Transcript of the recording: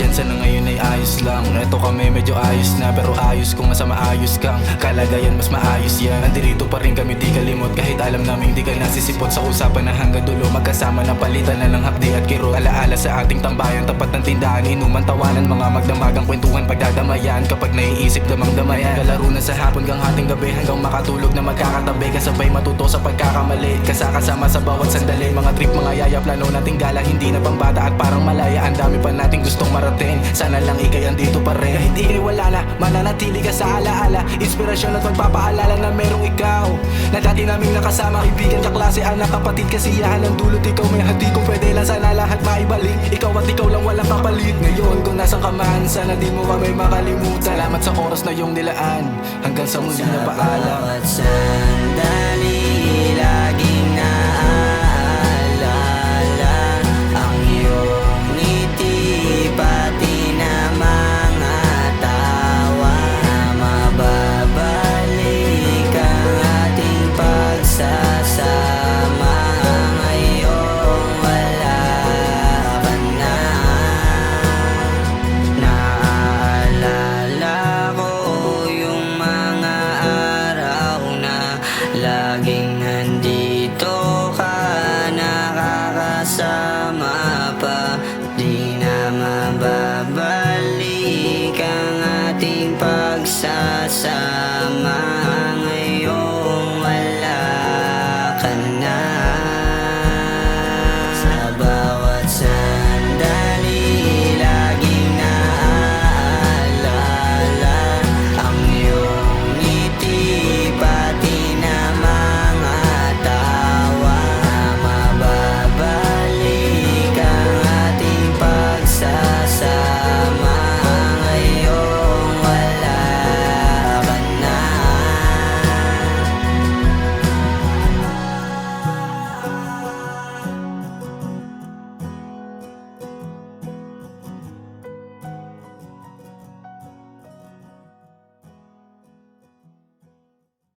dyan, sana ngayon ay ayos lang. Eto kami medyo ayos na, pero ayos kung nasa maayos kang kalagayan, mas maayos yan. Nandito pa rin kami di kalimot, kahit alam namin di ka nasisipot. Sa usapan na hanggang dulo, magkasama na palitan na ng hapdi at kiro. Alaala sa ating tambayan, tapat ng tindahan, inuman, tawanan, mga magdamagang kwentuhan, pagdadamayan. Kapag naiisip damang damayan, kalaro na sa hapon hanggang hating gabi, hanggang makatulog na magkakatabi. Kasabay matuto sa pagkakamali, kasama sa bawat sandali. Mga trip, mga yaya, plano nating gala, hindi na pambata at parang malaya. Ang dami pa nating gustong marating, sana lang ikay andito pa rin. Kahit di wala na, mananatili ka sa alaala. Inspirasyon at magpapaalala na merong ikaw na dati naming nakasama, kaibigan, kaklase, anak, kapatid, kasiyahan ng dulot. Ikaw may hati kung pwede lang sana lahat maibalik. Ikaw at ikaw lang walang kapalit. Ngayon kung nasan ka man, sana di mo kami makalimutan. Salamat sa oras na iyong nilaan, hanggang sa muli na paalam. Bawat sandali, laging naaalala ang iyong ngiti, pati na mga tawa na mababalik ang ating pagsasama. Ngayong wala ka na, naaalala ko yung mga araw na laging nandito ka, nakakasama pa. Di na mababalik ang ating pagsasama.